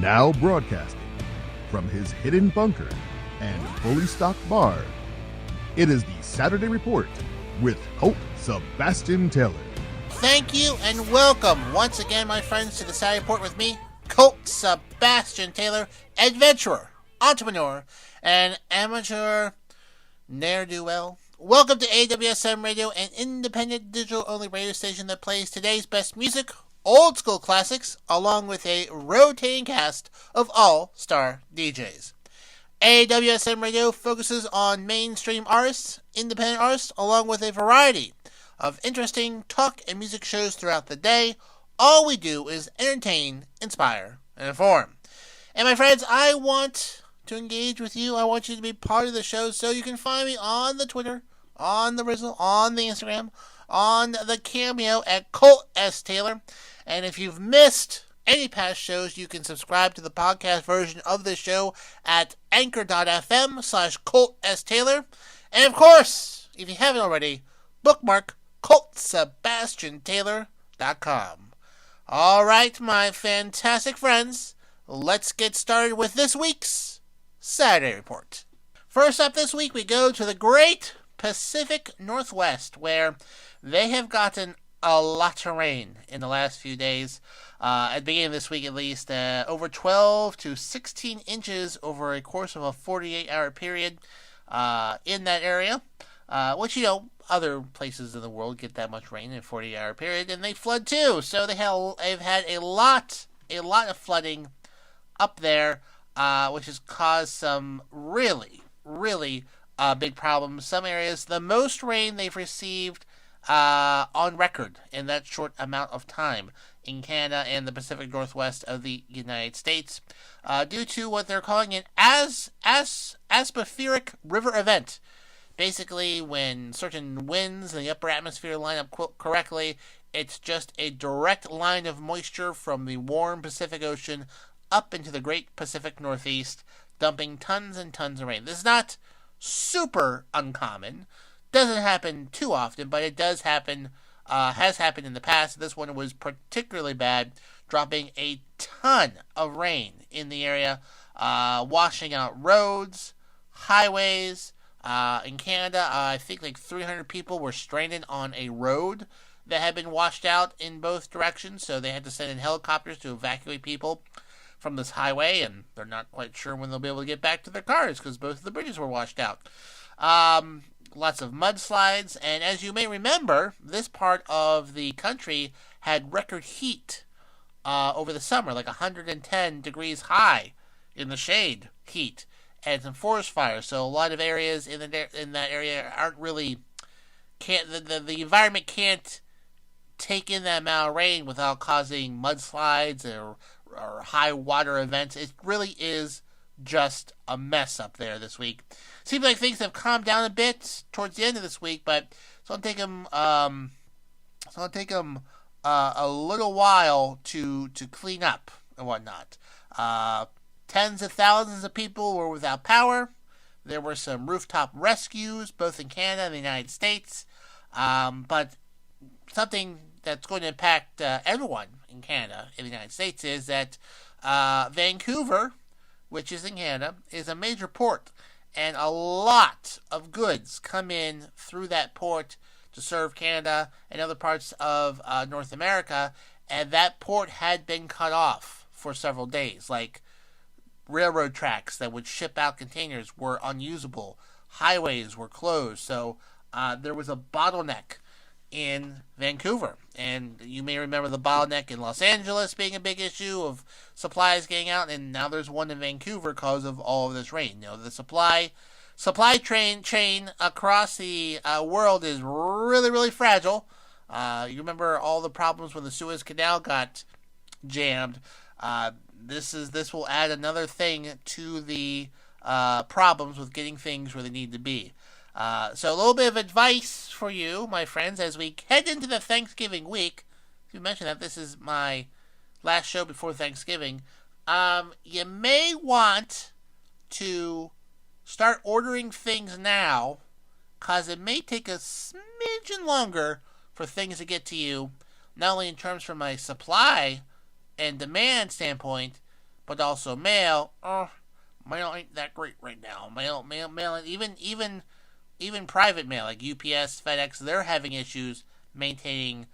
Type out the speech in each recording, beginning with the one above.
Now broadcasting from his hidden bunker and fully stocked bar, it is the Saturday Report with Colt Sebastian Taylor. Thank you and welcome once again, my friends, to the Saturday Report with me, Colt Sebastian Taylor, adventurer, entrepreneur, and amateur ne'er-do-well. Welcome to AWSM Radio, an independent digital-only radio station that plays today's best music, old school classics, along with a rotating cast of all-star DJs. AWSM Radio focuses on mainstream artists, independent artists, along with a variety of interesting talk and music shows throughout the day. All we do is entertain, inspire, and inform. And my friends, I want to engage with you. I want you to be part of the show, so you can find me on the Twitter, on the Rizzle, on the Instagram, on the Cameo at Colt S. Taylor. And if you've missed any past shows, you can subscribe to the podcast version of this show at anchor.fm/Colt S. Taylor. And of course, if you haven't already, bookmark ColtSebastianTaylor.com. All right, my fantastic friends, let's get started with this week's Saturday Report. First up this week, we go to the great Pacific Northwest, where they have gotten a lot of rain in the last few days. At the beginning of this week, at least, over 12 to 16 inches over a course of a 48-hour period in that area, which, you know, other places in the world get that much rain in a 48-hour period, and they flood too. So they've had a lot of flooding up there, which has caused some really big problems. Some areas, the most rain they've received on record in that short amount of time in Canada and the Pacific Northwest of the United States, due to what they're calling an atmospheric river event. Basically, when certain winds in the upper atmosphere line up correctly, it's just a direct line of moisture from the warm Pacific Ocean up into the great Pacific Northeast, dumping tons and tons of rain. This is not super uncommon. Doesn't happen too often, but it does happen, has happened in the past. This one was particularly bad, dropping a ton of rain in the area, washing out roads, highways. In Canada, I think like 300 people were stranded on a road that had been washed out in both directions, so they had to send in helicopters to evacuate people from this highway, and they're not quite sure when they'll be able to get back to their cars because both of the bridges were washed out. Lots of mudslides, and as you may remember, this part of the country had record heat over the summer, like 110 degrees high in the shade heat, and some forest fires. So a lot of areas in that area aren't really the environment can't take in that amount of rain without causing mudslides or high water events. It really is just a mess up there this week. Seems like things have calmed down a bit towards the end of this week, but it's going to take them a little while to clean up and whatnot. Tens of thousands of people were without power. There were some rooftop rescues, both in Canada and the United States. But something that's going to impact everyone in Canada and the United States is that Vancouver, which is in Canada, is a major port, and a lot of goods come in through that port to serve Canada and other parts of North America, and that port had been cut off for several days. Like, railroad tracks that would ship out containers were unusable. Highways were closed, so there was a bottleneck in Vancouver. And you may remember the bottleneck in Los Angeles being a big issue of supplies getting out, and now there's one in Vancouver because of all of this rain. You know, the supply chain across the world is really fragile. You remember all the problems when the Suez Canal got jammed. This will add another thing to the problems with getting things where they need to be. So a little bit of advice for you, my friends, as we head into the Thanksgiving week. You mentioned that this is my last show before Thanksgiving. You may want to start ordering things now, because it may take a smidgen longer for things to get to you, not only in terms from a supply and demand standpoint, but also mail. Mail ain't that great right now. Mail, even private mail like UPS, FedEx, they're having issues maintaining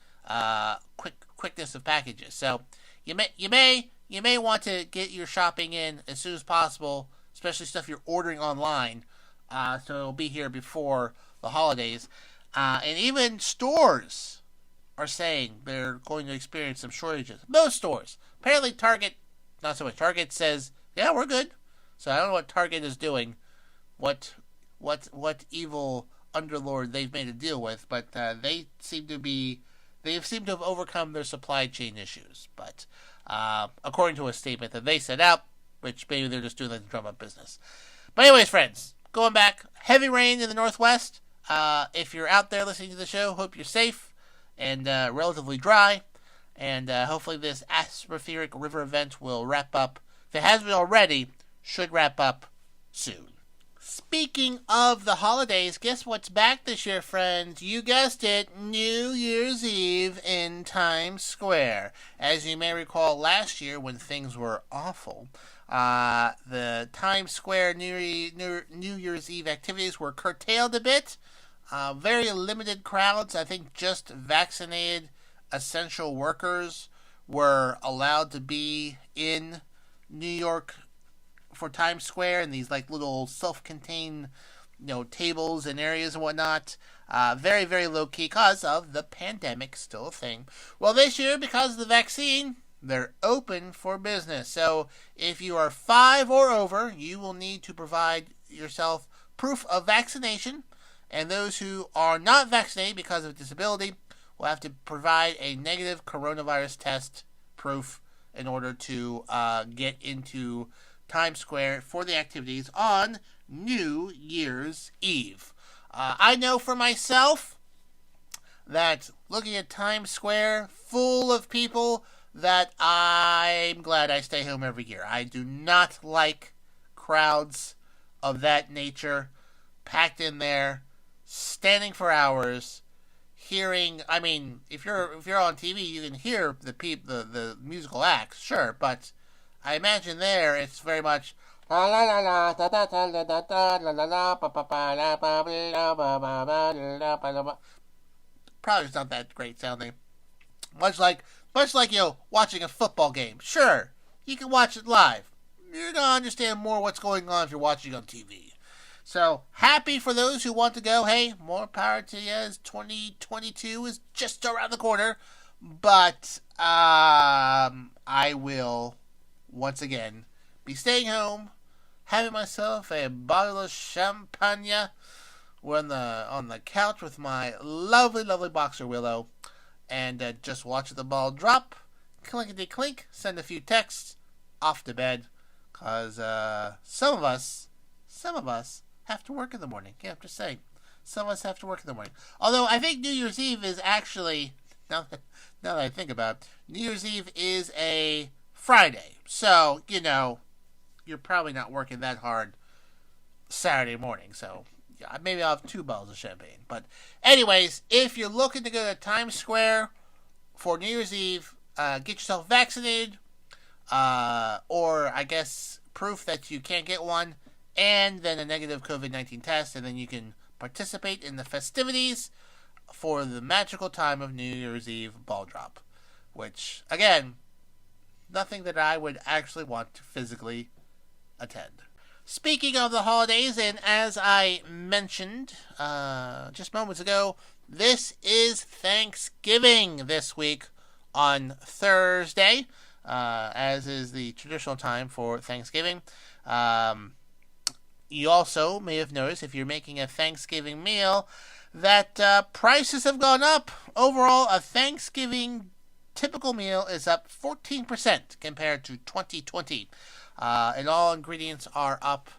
quickness of packages. So you may want to get your shopping in as soon as possible, especially stuff you're ordering online. So it'll be here before the holidays. And even stores are saying they're going to experience some shortages. Most stores. Apparently Target, not so much. Target says, yeah, we're good. So I don't know what Target is doing, what evil underlord they've made a deal with, but they seem to have overcome their supply chain issues. But according to a statement that they sent out, which maybe they're just doing that to drum up business. But anyways, friends, going back, heavy rain in the Northwest. If you're out there listening to the show, hope you're safe and relatively dry. And hopefully this atmospheric river event will wrap up. If it hasn't already, should wrap up soon. Speaking of the holidays, guess what's back this year, friends? You guessed it, New Year's Eve in Times Square. As you may recall, last year when things were awful, the Times Square New Year's Eve activities were curtailed a bit. Very limited crowds. I think just vaccinated essential workers were allowed to be in New York for Times Square in these like little self-contained, tables and areas and whatnot. Very, very low key because of the pandemic, still a thing. Well, this year, because of the vaccine, they're open for business. So if you are 5 or over, you will need to provide yourself proof of vaccination. And those who are not vaccinated because of disability will have to provide a negative coronavirus test proof in order to get into Times Square for the activities on New Year's Eve. I know for myself that looking at Times Square full of people, that I'm glad I stay home every year. I do not like crowds of that nature packed in there, standing for hours, hearing. I mean, if you're on TV, you can hear the musical acts, sure, but I imagine there it's very much probably it's not that great sounding. Much like watching a football game. Sure, you can watch it live. You're gonna understand more what's going on if you're watching on TV. So happy for those who want to go. Hey, more power to you, as 2022 is just around the corner. But I will once again be staying home, having myself a bottle of champagne. We're on the couch with my lovely, lovely boxer Willow, and just watch the ball drop, clinkety clink, send a few texts, off to bed, cause some of us have to work in the morning. Yeah, I'm just saying, some of us have to work in the morning. Although I think New Year's Eve is actually, now that I think about it, New Year's Eve is a Friday, so you're probably not working that hard Saturday morning. So yeah, maybe I'll have 2 bottles of champagne. But anyways, if you're looking to go to Times Square for New Year's Eve, get yourself vaccinated, or I guess proof that you can't get one, and then a negative COVID-19 test, and then you can participate in the festivities for the magical time of New Year's Eve ball drop, which, again, nothing that I would actually want to physically attend. Speaking of the holidays, and as I mentioned just moments ago, this is Thanksgiving this week on Thursday, as is the traditional time for Thanksgiving. You also may have noticed, if you're making a Thanksgiving meal, that prices have gone up. Overall, a Thanksgiving typical meal is up 14% compared to 2020. And all ingredients are up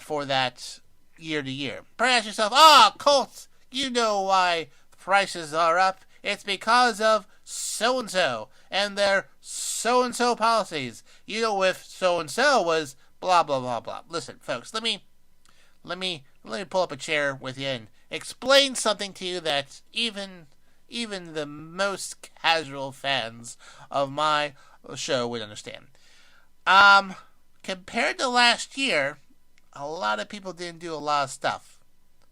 for that year to year. Probably ask yourself, Colt, you know why prices are up. It's because of so-and-so and their so-and-so policies. If so-and-so was blah, blah, blah, blah. Listen, folks, let me pull up a chair with you and explain something to you that even the most casual fans of my show would understand. Compared to last year, a lot of people didn't do a lot of stuff.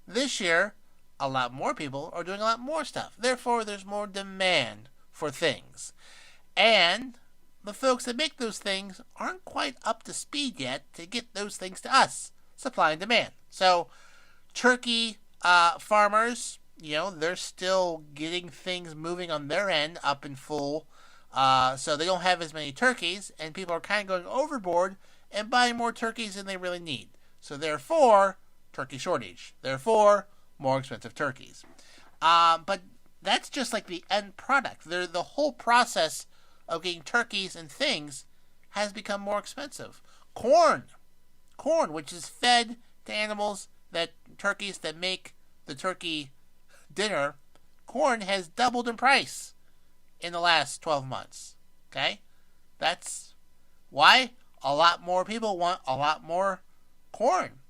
This year, a lot more people are doing a lot more stuff. Therefore, there's more demand for things. And the folks that make those things aren't quite up to speed yet to get those things to us. Supply and demand. So, turkey farmers, they're still getting things moving on their end up in full. So they don't have as many turkeys, and people are kind of going overboard and buying more turkeys than they really need. So therefore, turkey shortage. Therefore, more expensive turkeys. But that's just like the end product. The whole process of getting turkeys and things has become more expensive. Corn, which is fed to animals, turkeys that make the turkey dinner, corn has doubled in price in the last 12 months. Okay? That's why a lot more people want a lot more corn.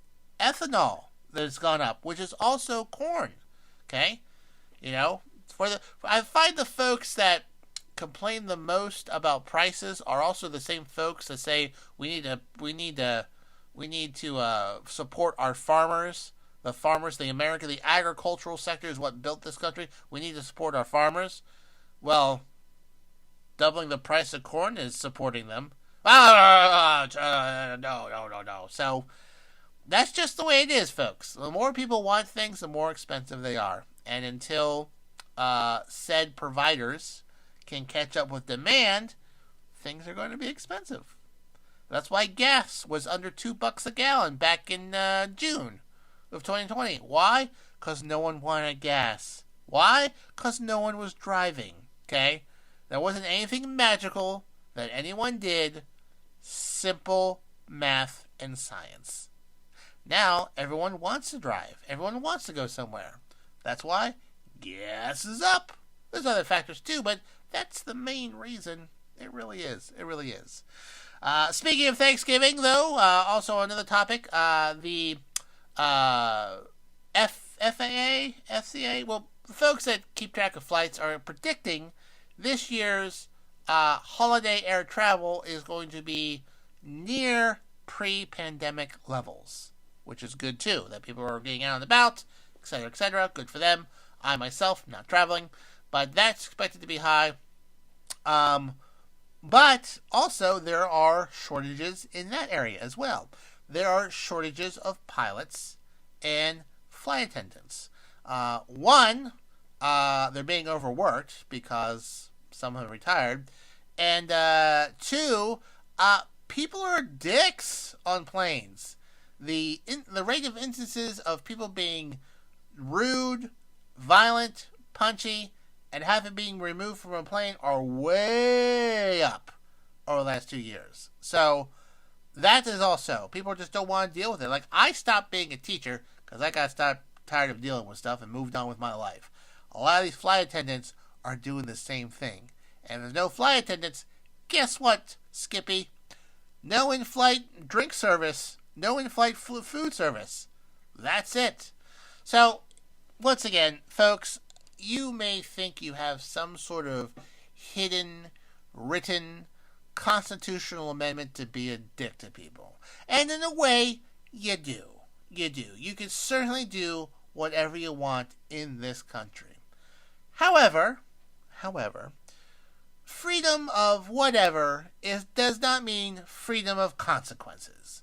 Ethanol that's gone up, which is also corn. Okay? I find the folks that complain the most about prices are also the same folks that say we need to support our farmers. The farmers, the agricultural sector is what built this country. We need to support our farmers. Well, doubling the price of corn is supporting them. No. So, that's just the way it is, folks. The more people want things, the more expensive they are. And until said providers can catch up with demand, things are going to be expensive. That's why gas was under $2 a gallon back in June of 2020. Why? Because no one wanted gas. Why? Because no one was driving. Okay? There wasn't anything magical that anyone did. Simple math and science. Now, everyone wants to drive. Everyone wants to go somewhere. That's why gas is up. There's other factors too, but that's the main reason. It really is. It really is. Speaking of Thanksgiving, though, also another topic, the FCA, well, the folks that keep track of flights are predicting this year's holiday air travel is going to be near pre-pandemic levels, which is good too, that people are getting out and about, etc., etc. Good for them. I myself, not traveling, but that's expected to be high. But also there are shortages in that area as well. There are shortages of pilots and flight attendants. One, they're being overworked because some have retired. And two, people are dicks on planes. The rate of instances of people being rude, violent, punchy, and having been removed from a plane are way up over the last 2 years. So that is also, people just don't want to deal with it. Like, I stopped being a teacher because I got tired of dealing with stuff and moved on with my life. A lot of these flight attendants are doing the same thing. And if there's no flight attendants, guess what, Skippy? No in-flight drink service, no in-flight food service. That's it. So, once again, folks, you may think you have some sort of hidden, written, constitutional amendment to be a dick to people. And in a way, you do. You do. You can certainly do whatever you want in this country. However, freedom of whatever does not mean freedom of consequences.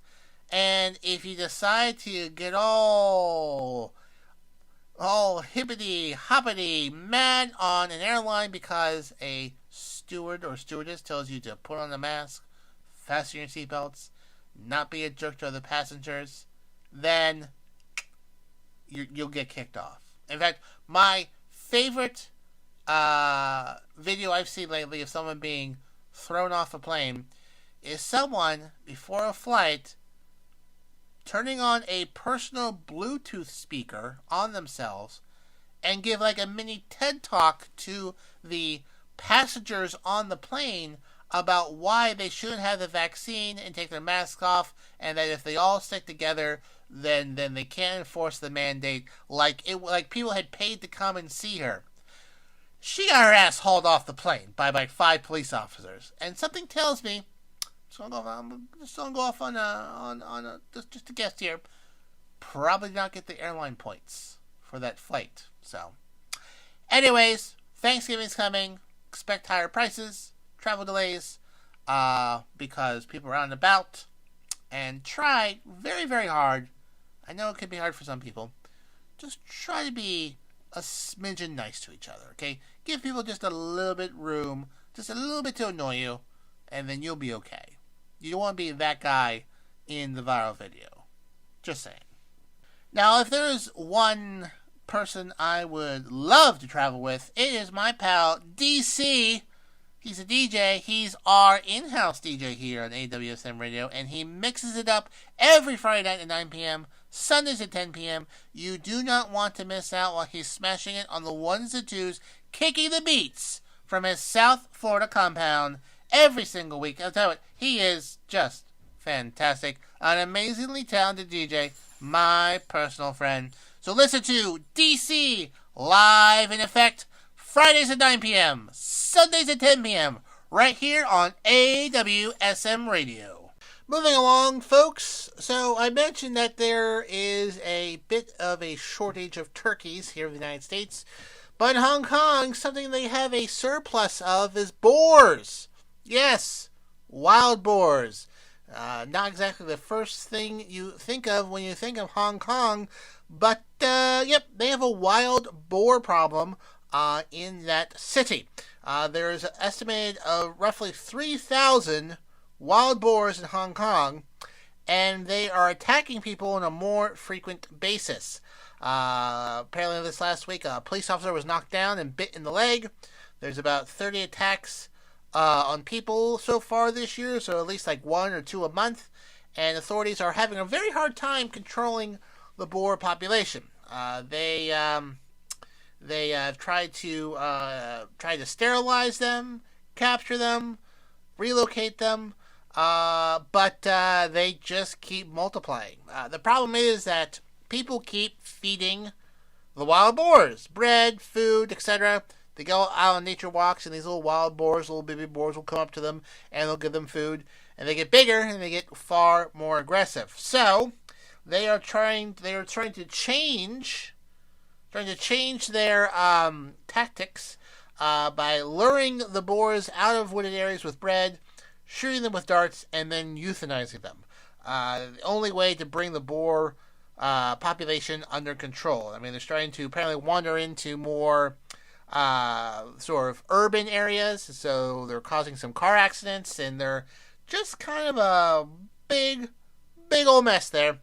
And if you decide to get all hippity-hoppity mad on an airline because a steward or stewardess tells you to put on a mask, fasten your seatbelts, not be a jerk to other passengers, then you'll get kicked off. In fact, my favorite video I've seen lately of someone being thrown off a plane is someone, before a flight, turning on a personal Bluetooth speaker on themselves and give like a mini TED Talk to the passengers on the plane about why they shouldn't have the vaccine and take their masks off, and that if they all stick together, then they can't enforce the mandate. Like people had paid to come and see her. She got her ass hauled off the plane by like 5 police officers, and something tells me just gonna go off on just a guess here. Probably not get the airline points for that flight. So, anyways, Thanksgiving's coming. Expect higher prices, travel delays, because people are out and about. And try very, very hard. I know it could be hard for some people. Just try to be a smidgen nice to each other, okay? Give people just a little bit room, just a little bit to annoy you, and then you'll be okay. You don't want to be that guy in the viral video. Just saying. Now, if there is one person I would love to travel with, it is my pal, DC. He's a DJ. He's our in-house DJ here on AWSM Radio, and he mixes it up every Friday night at 9 p.m., Sundays at 10 p.m. You do not want to miss out while he's smashing it on the ones and twos, kicking the beats from his South Florida compound every single week. I'll tell you what, he is just fantastic. An amazingly talented DJ, my personal friend. So listen to DC live in effect Fridays at 9 p.m., Sundays at 10 p.m., right here on AWSM Radio. Moving along, folks. So I mentioned that there is a bit of a shortage of turkeys here in the United States. But in Hong Kong, something they have a surplus of is boars. Yes, wild boars. Not exactly the first thing you think of when you think of Hong Kong. But, yep, they have a wild boar problem in that city. There is an estimated roughly 3,000 wild boars in Hong Kong, and they are attacking people on a more frequent basis. Apparently this last week, a police officer was knocked down and bit in the leg. There's about 30 attacks on people so far this year, so at least like 1 or 2 a month, and authorities are having a very hard time controlling the boar population. They have tried to sterilize them, capture them, relocate them, but they just keep multiplying. The problem is that people keep feeding the wild boars bread, food, etc. They go out on nature walks, and these little wild boars, little baby boars, will come up to them, and they'll give them food, and they get bigger, and they get far more aggressive. So they are trying to change their tactics by luring the boars out of wooded areas with bread, shooting them with darts, and then euthanizing them. The only way to bring the boar population under control. I mean, they're starting to apparently wander into more sort of urban areas, so they're causing some car accidents, and they're just kind of a big old mess there.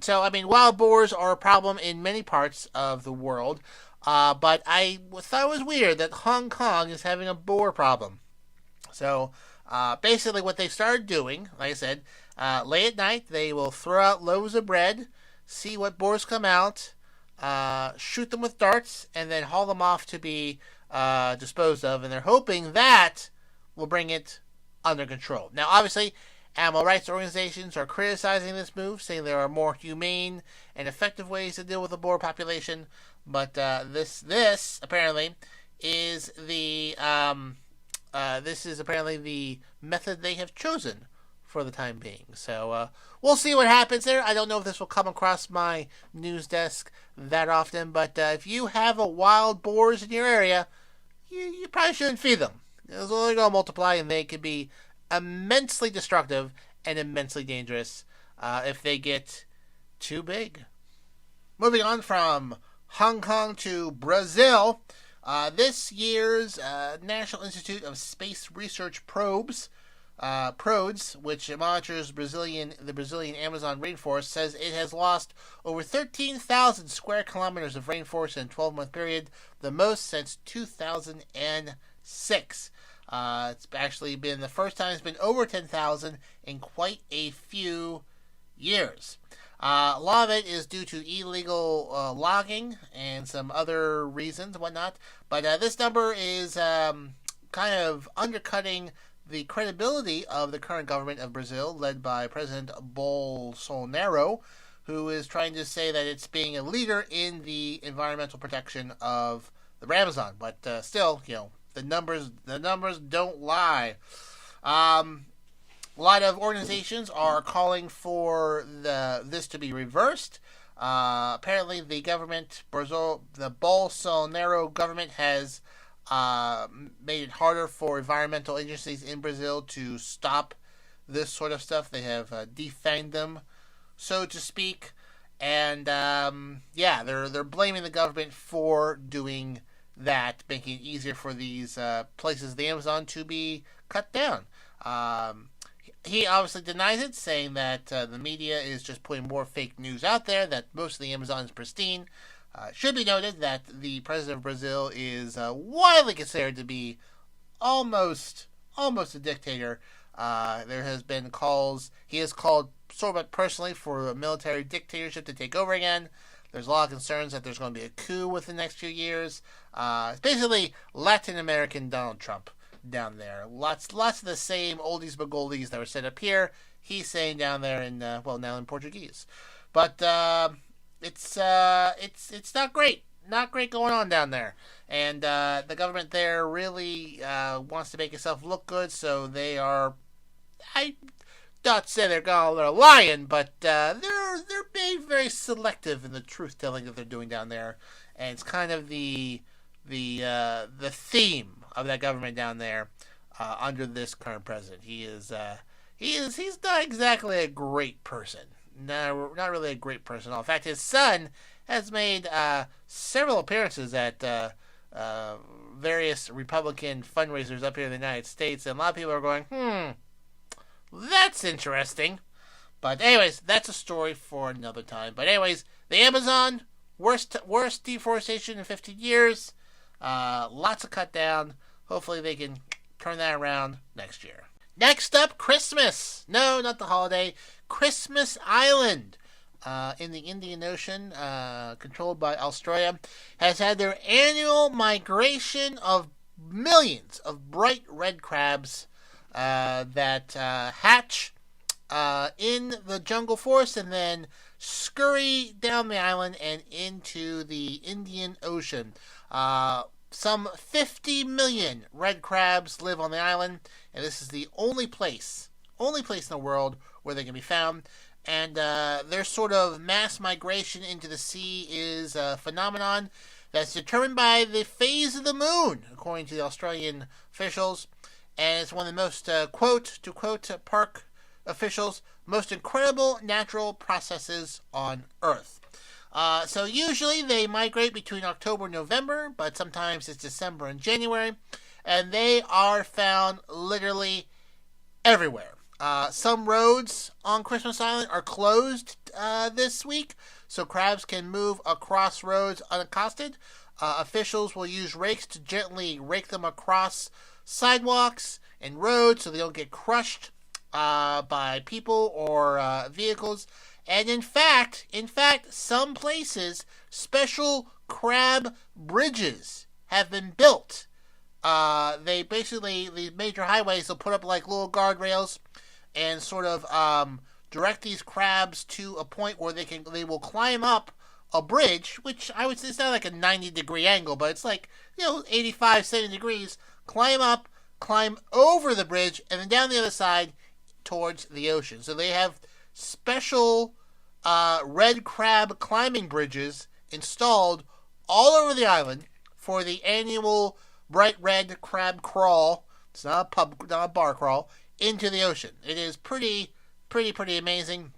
So, I mean, wild boars are a problem in many parts of the world, but I thought it was weird that Hong Kong is having a boar problem. So, basically what they started doing, like I said, late at night, they will throw out loaves of bread, see what boars come out, shoot them with darts, and then haul them off to be disposed of, and they're hoping that will bring it under control. Now, obviously, animal rights organizations are criticizing this move, saying there are more humane and effective ways to deal with the boar population, but this apparently is the method they have chosen for the time being. So we'll see what happens there. I don't know if this will come across my news desk that often, but if you have a wild boars in your area, you probably shouldn't feed them. They're only going to multiply, and they could be immensely destructive and immensely dangerous if they get too big. Moving on from Hong Kong to Brazil, this year's National Institute of Space Research PRODES, which monitors the Brazilian Amazon rainforest, says it has lost over 13,000 square kilometers of rainforest in a 12-month period, the most since 2006. It's actually been the first time it's been over 10,000 in quite a few years. A lot of it is due to illegal logging and some other reasons and whatnot. But this number is kind of undercutting the credibility of the current government of Brazil, led by President Bolsonaro, who is trying to say that it's being a leader in the environmental protection of the Amazon. But still, the numbers don't lie. A lot of organizations are calling for this to be reversed. Apparently, the Bolsonaro government has made it harder for environmental agencies in Brazil to stop this sort of stuff. They have defanged them, so to speak. And they're blaming the government for doing that, making it easier for these places, the Amazon, to be cut down. He obviously denies it, saying that the media is just putting more fake news out there, that most of the Amazon is pristine. Should be noted that the president of Brazil is widely considered to be almost a dictator. There has been calls, he has called sort of personally for a military dictatorship to take over again. There's a lot of concerns that there's going to be a coup within the next few years. It's basically Latin American Donald Trump down there. Lots of the same oldies but goldies that were set up here. He's saying down there in now in Portuguese, but it's not great. Not great going on down there, and the government there really wants to make itself look good. So they are, I don't say they're lying, but they're being very selective in the truth telling that they're doing down there, and it's kind of the theme of that government down there under this current president. He's not exactly a great person. No, not really a great person at all. In fact, his son has made several appearances at various Republican fundraisers up here in the United States, and a lot of people are going, that's interesting. But anyways, that's a story for another time. But anyways, the Amazon, worst deforestation in 15 years. Lots of cut down. Hopefully they can turn that around next year. Next up, Christmas. No, not the holiday. Christmas Island in the Indian Ocean, controlled by Australia, has had their annual migration of millions of bright red crabs that hatch in the jungle forest and then scurry down the island and into the Indian Ocean. Some 50 million red crabs live on the island, and this is the only place in the world where they can be found. And their sort of mass migration into the sea is a phenomenon that's determined by the phase of the moon, according to the Australian officials. And it's one of the most, quote park officials, most incredible natural processes on Earth. So usually they migrate between October and November, but sometimes it's December and January, and they are found literally everywhere. Some roads on Christmas Island are closed this week, so crabs can move across roads unaccosted. Officials will use rakes to gently rake them across sidewalks and roads so they don't get crushed by people or vehicles. And in fact, some places, special crab bridges have been built. They basically, these major highways, will put up like little guardrails and sort of direct these crabs to a point where they will climb up a bridge, which I would say it's not like a 90-degree angle, but it's like, 85, 70 degrees, climb up, climb over the bridge, and then down the other side towards the ocean. So they have special red crab climbing bridges installed all over the island for the annual bright red crab crawl. It's not a bar crawl into the ocean. It is pretty amazing.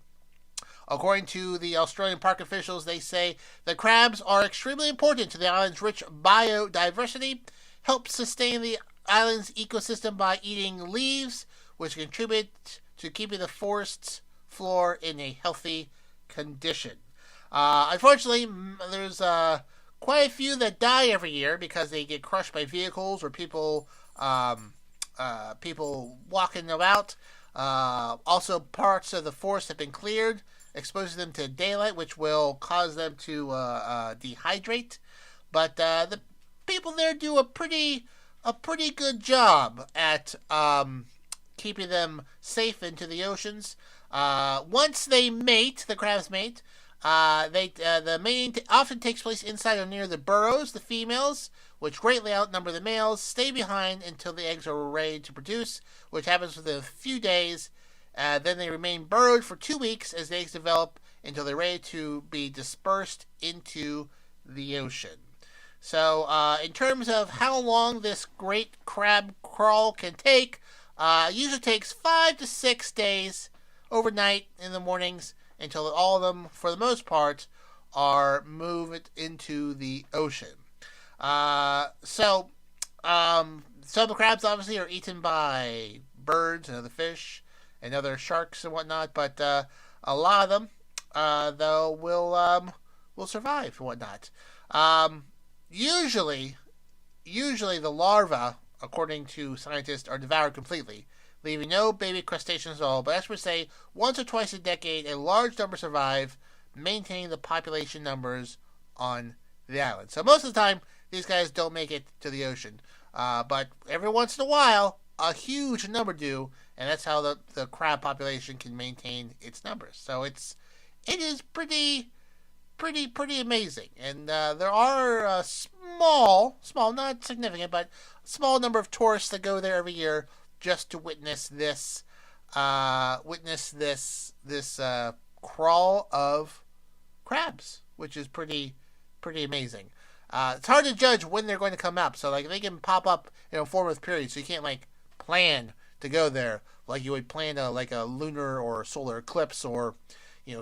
According to the Australian park officials, they say the crabs are extremely important to the island's rich biodiversity, help sustain the island's ecosystem by eating leaves, which contribute to keeping the forest's floor in a healthy condition. Unfortunately, there's quite a few that die every year because they get crushed by vehicles or people walking about. Also, parts of the forest have been cleared, exposing them to daylight, which will cause them to dehydrate. But the people there do a pretty good job at keeping them safe into the oceans. Once they mate, the crabs mate. The mating often takes place inside or near the burrows. The females which greatly outnumber the males, stay behind until the eggs are ready to produce, which happens within a few days. Then they remain burrowed for 2 weeks as the eggs develop until they're ready to be dispersed into the ocean. So in terms of how long this great crab crawl can take, usually takes 5 to 6 days overnight in the mornings until all of them, for the most part, are moved into the ocean. Some of the crabs obviously are eaten by birds and other fish and other sharks and whatnot, but a lot of them, though, will survive and whatnot. Usually the larvae, according to scientists, are devoured completely, leaving no baby crustaceans at all. But experts say once or twice a decade, a large number survive, maintaining the population numbers on the island. So most of the time, these guys don't make it to the ocean. But every once in a while, a huge number do, and that's how the crab population can maintain its numbers. So it is pretty amazing. And there are a small, not significant, but small number of tourists that go there every year just to witness this crawl of crabs, which is pretty amazing. It's hard to judge when they're going to come up. So they can pop up in a formative period, so you can't plan to go there like you would plan a lunar or solar eclipse or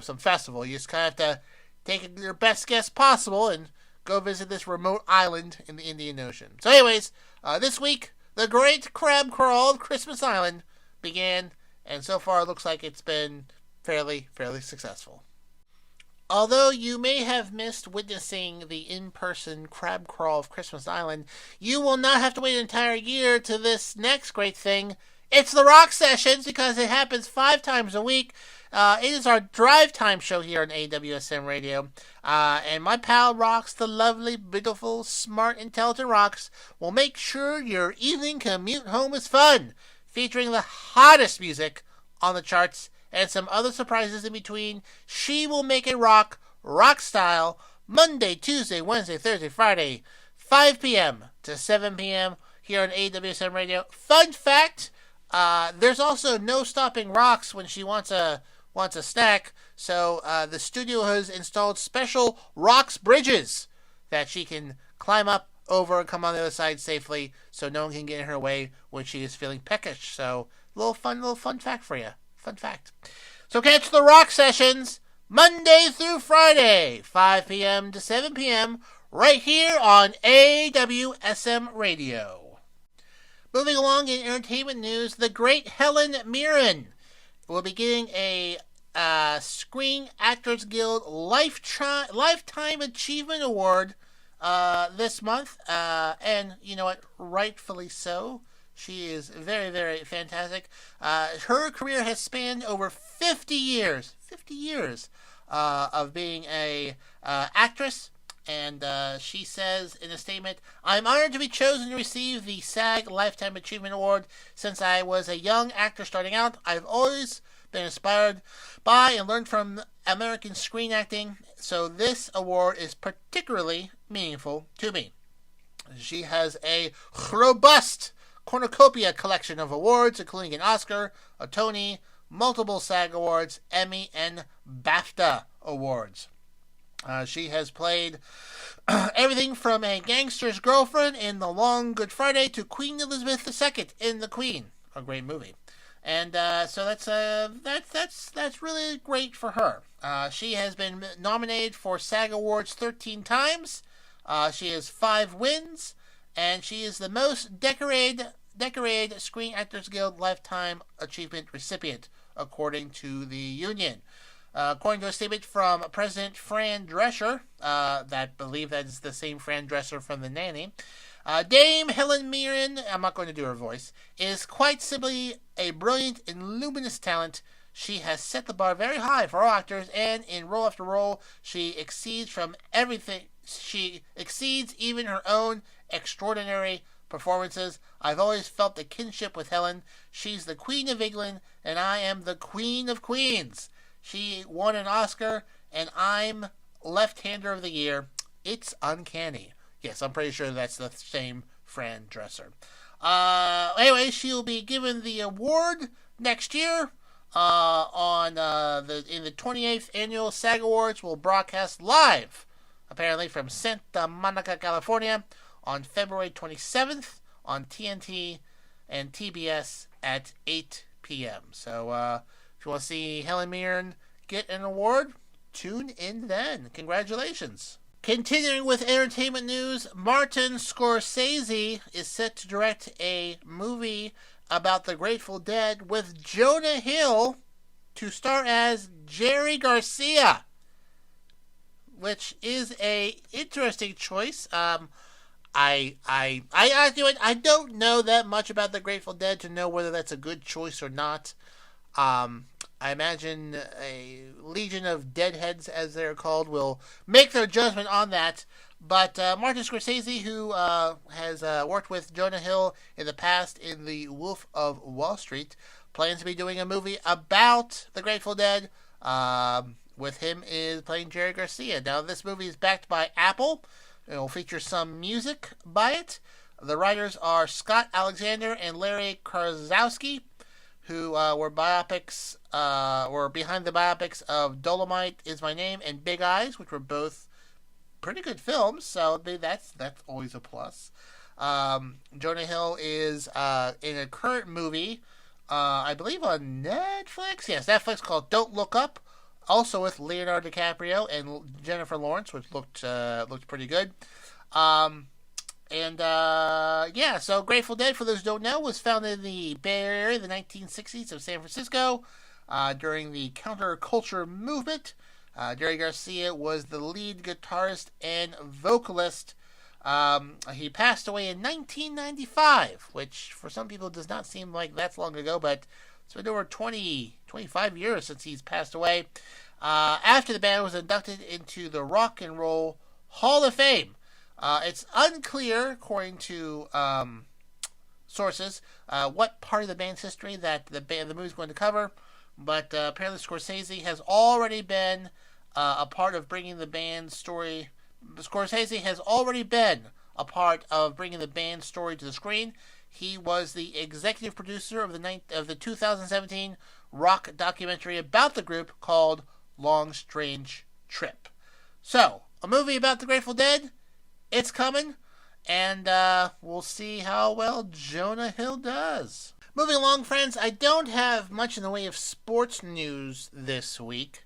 some festival. You just kind of have to take your best guess possible and go visit this remote island in the Indian Ocean. So anyways, this week, the Great Crab Crawl of Christmas Island began, and so far it looks like it's been fairly successful. Although you may have missed witnessing the in-person crab crawl of Christmas Island, you will not have to wait an entire year to this next great thing. It's the Rock Sessions, because it happens 5 times a week. It is our drive time show here on AWSM Radio. And my pal Rocks, the lovely, beautiful, smart, intelligent Rocks, will make sure your evening commute home is fun, featuring the hottest music on the charts and some other surprises in between. She will make it rock style, Monday, Tuesday, Wednesday, Thursday, Friday, 5 p.m. to 7 p.m. here on AWSM Radio. Fun fact, there's also no stopping Rocks when she wants a snack, so the studio has installed special Rocks bridges that she can climb up over and come on the other side safely, so no one can get in her way when she is feeling peckish. So little fun fact for you. Fun fact. So catch the Rock Sessions Monday through Friday, 5 p.m. to 7 p.m. right here on AWSM Radio. Moving along in entertainment news, the great Helen Mirren will be getting a Screen Actors Guild Lifetime Achievement Award this month. And you know what? Rightfully so. She is very, very fantastic. Her career has spanned over 50 years. 50 years of being a actress. And she says in a statement, "I'm honored to be chosen to receive the SAG Lifetime Achievement Award. Since I was a young actor starting out, I've always been inspired by and learned from American screen acting. So this award is particularly meaningful to me." She has a robust cornucopia collection of awards, including an Oscar, a Tony, multiple SAG Awards, Emmy, and BAFTA Awards. She has played everything from a gangster's girlfriend in The Long Good Friday to Queen Elizabeth II in The Queen, a great movie. And so that's really great for her. She has been nominated for SAG Awards 13 times. She has 5 wins. And she is the most decorated Screen Actors Guild Lifetime Achievement recipient, according to the union. According to a statement from President Fran Drescher, believe that is the same Fran Drescher from The Nanny, Dame Helen Mirren, I'm not going to do her voice, is quite simply a brilliant and luminous talent. She has set the bar very high for all actors, and in role after role, she exceeds from everything. She exceeds even her own extraordinary performances. I've always felt the kinship with Helen. She's the Queen of England, and I am the Queen of Queens. She won an Oscar, and I'm Left-Hander of the Year. It's uncanny. Yes, I'm pretty sure that's the same Fran Dresser. Anyway, she'll be given the award next year in the 28th annual SAG Awards. Will broadcast live, apparently, from Santa Monica, California, on February 27th on TNT and TBS at 8 p.m. So if you want to see Helen Mirren get an award, tune in then. Congratulations. Continuing with entertainment news, Martin Scorsese is set to direct a movie about the Grateful Dead with Jonah Hill to star as Jerry Garcia, which is a interesting choice. I don't know that much about the Grateful Dead to know whether that's a good choice or not. I imagine a legion of deadheads, as they're called, will make their judgment on that. But Martin Scorsese, who has worked with Jonah Hill in the past in The Wolf of Wall Street, plans to be doing a movie about the Grateful Dead. With him is playing Jerry Garcia. Now, this movie is backed by Apple. It will feature some music by it. The writers are Scott Alexander and Larry Krasowski, who were behind the biopics of Dolomite Is My Name and Big Eyes, which were both pretty good films, so that's always a plus. Jonah Hill is in a current movie, I believe on Netflix. Yes, Netflix, called Don't Look Up, also with Leonardo DiCaprio and Jennifer Lawrence, which looked pretty good. So Grateful Dead, for those who don't know, was founded in the Bay Area in the 1960s of San Francisco during the counterculture movement. Jerry Garcia was the lead guitarist and vocalist. He passed away in 1995, which for some people does not seem like that's long ago, but it's been over 25 years since he's passed away. After the band was inducted into the Rock and Roll Hall of Fame. It's unclear, according to sources, what part of the band's history that the movie is going to cover, but apparently Scorsese has already been a part of bringing the band's story. Scorsese has already been a part of bringing the band's story to the screen. He was the executive producer of the 2017 rock documentary about the group called Long Strange Trip. So, a movie about the Grateful Dead. It's coming, and we'll see how well Jonah Hill does. Moving along, friends, I don't have much in the way of sports news this week,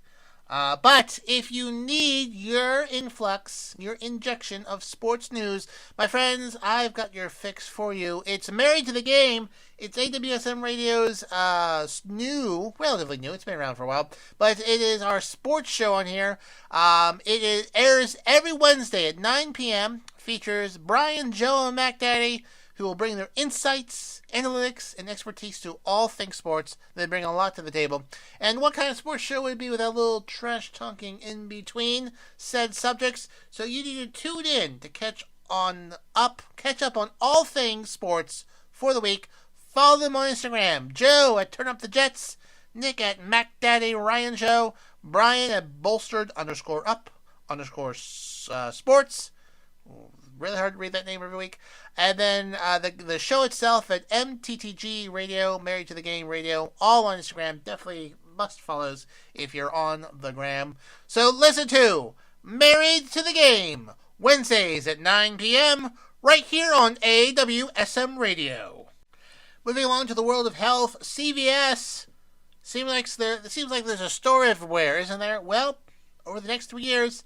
but if you need your influx, your injection of sports news, my friends, I've got your fix for you. It's Married to the Game. It's AWSM Radio's relatively new, it's been around for a while, but it is our sports show on here. It airs every Wednesday at 9 p.m., features Brian, Joe, and Mac Daddy, who will bring their insights, analytics, and expertise to all things sports. They bring a lot to the table. And what kind of sports show would it be without a little trash talking in between said subjects? So you need to tune in to catch up on all things sports for the week. Follow them on Instagram. Joe at Turn Up the Jets, Nick at MacDaddy Ryan Show, Brian at bolstered_up_sports. Really hard to read that name every week. And then the show itself at MTTG Radio, Married to the Game Radio, all on Instagram. Definitely must follows if you're on the gram. So listen to Married to the Game, Wednesdays at 9 p.m., right here on AWSM Radio. Moving along to the world of health, CVS. Seems like there's a store everywhere, isn't there? Well, over the next 3 years,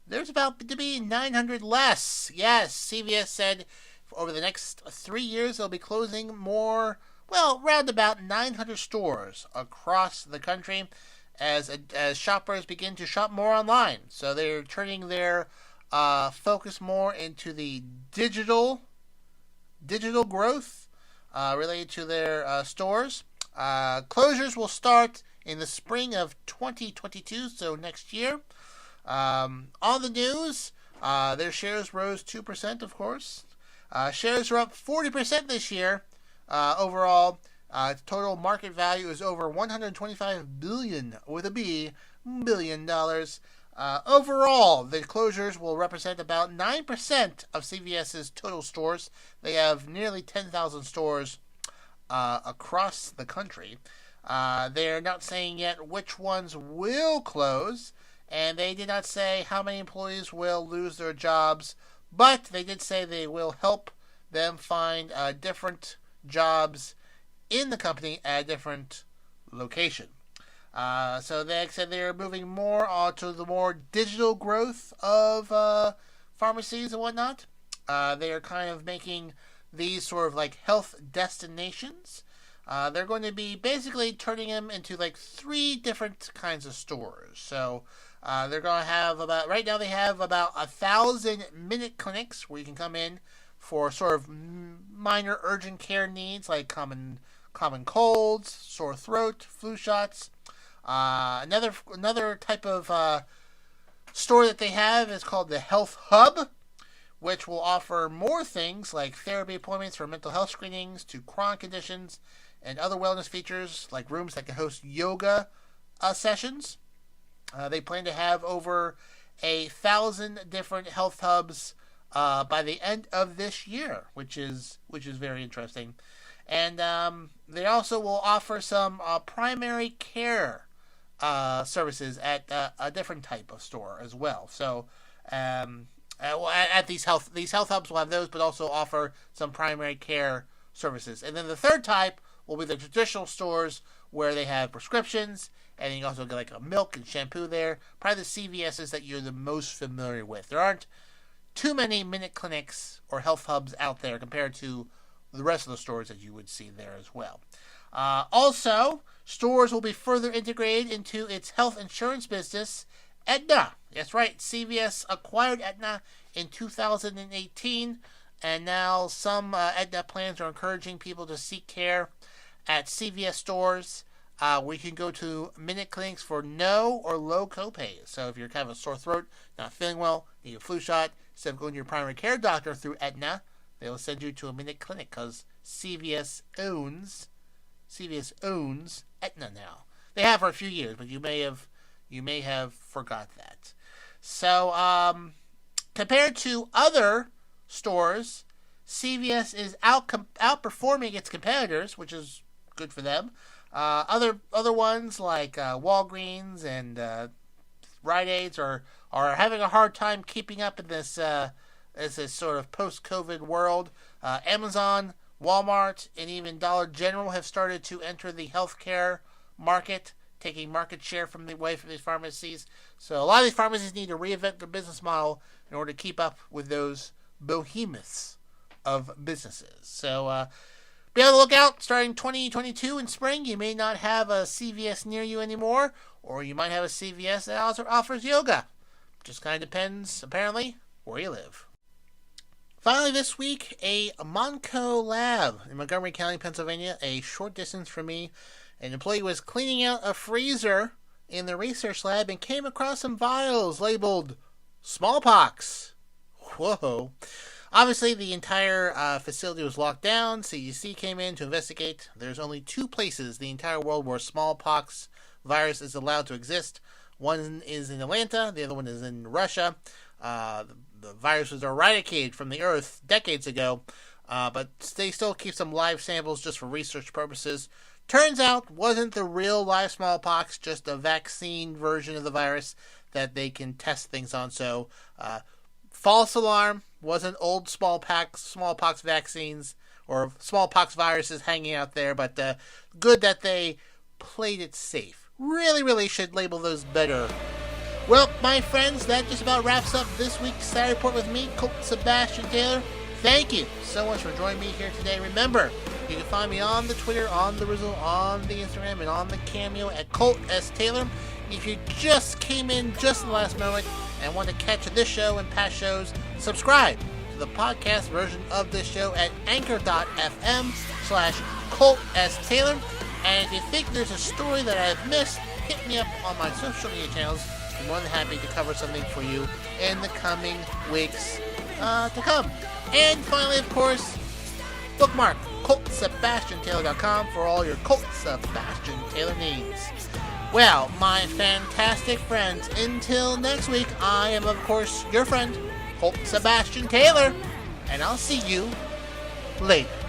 there's about to be 900 less. Yes, CVS said over the next 3 years they'll be closing round about 900 stores across the country as shoppers begin to shop more online. So they're turning their focus more into the digital growth related to their stores. Closures will start in the spring of 2022, so next year. On the news, their shares rose 2%, of course. Shares are up 40% this year. Overall, total market value is over $125 billion, with a B, billion dollars. Overall, the closures will represent about 9% of CVS's total stores. They have nearly 10,000 stores across the country. They're not saying yet which ones will close, and they did not say how many employees will lose their jobs, but they did say they will help them find different jobs in the company at a different location. So they said they're moving more to the more digital growth of pharmacies and whatnot. They are kind of making these sort of like health destinations. They're going to be basically turning them into like 3 different kinds of stores. So they're going to have right now they have about 1,000 minute clinics where you can come in for sort of minor urgent care needs like common colds, sore throat, flu shots. Another type of store that they have is called the Health Hub, which will offer more things like therapy appointments for mental health screenings to chronic conditions and other wellness features like rooms that can host yoga sessions. They plan to have over 1,000 different health hubs by the end of this year, which is very interesting. And they also will offer some primary care services at a different type of store as well. So at these health hubs will have those, but also offer some primary care services. And then the third type will be the traditional stores where they have prescriptions, and you can also get like a milk and shampoo there. Probably the CVS's that you're the most familiar with. There aren't too many minute clinics or health hubs out there compared to the rest of the stores that you would see there as well. Also, stores will be further integrated into its health insurance business, Aetna. That's right, CVS acquired Aetna in 2018, and now some Aetna plans are encouraging people to seek care at CVS stores where you can go to minute clinics for no or low copays. So if you're kind of a sore throat, not feeling well, need a flu shot, instead of going to your primary care doctor through Aetna, they will send you to a minute clinic because CVS owns Aetna now. They have for a few years, but you may have forgot that. So compared to other stores, CVS is outperforming its competitors, which is good for them. Other ones like Walgreens and Rite Aids are having a hard time keeping up in this sort of post-COVID world. Amazon, Walmart, and even Dollar General have started to enter the healthcare market, taking market share away from these pharmacies. So a lot of these pharmacies need to reinvent their business model in order to keep up with those behemoths of businesses. So be on the lookout. Starting 2022 in spring, you may not have a CVS near you anymore, or you might have a CVS that also offers yoga. Just kind of depends, apparently, where you live. Finally this week, a Monco lab in Montgomery County, Pennsylvania, a short distance from me. An employee was cleaning out a freezer in the research lab and came across some vials labeled smallpox. Whoa. Obviously, the entire facility was locked down. CDC came in to investigate. There's only 2 places in the entire world where smallpox virus is allowed to exist. One is in Atlanta. The other one is in Russia. The virus was eradicated from the earth decades ago, but they still keep some live samples just for research purposes. Turns out wasn't the real live smallpox, just a vaccine version of the virus that they can test things on. So, false alarm, wasn't old smallpox vaccines or smallpox viruses hanging out there, but good that they played it safe. Really, really should label those better. Well, my friends, that just about wraps up this week's Saturday Report with me, Colt Sebastian Taylor. Thank you so much for joining me here today. Remember, you can find me on the Twitter, on the Rizzle, on the Instagram, and on the Cameo at Colt S. Taylor. If you just came in just in the last moment and want to catch this show and past shows, subscribe to the podcast version of this show at anchor.fm/Colt S. Taylor. And if you think there's a story that I've missed, hit me up on my social media channels. I'm more than happy to cover something for you in the coming weeks to come. And finally, of course, bookmark ColtSebastianTaylor.com for all your Colt Sebastian Taylor needs. Well, my fantastic friends, until next week, I am, of course, your friend, Colt Sebastian Taylor, and I'll see you later.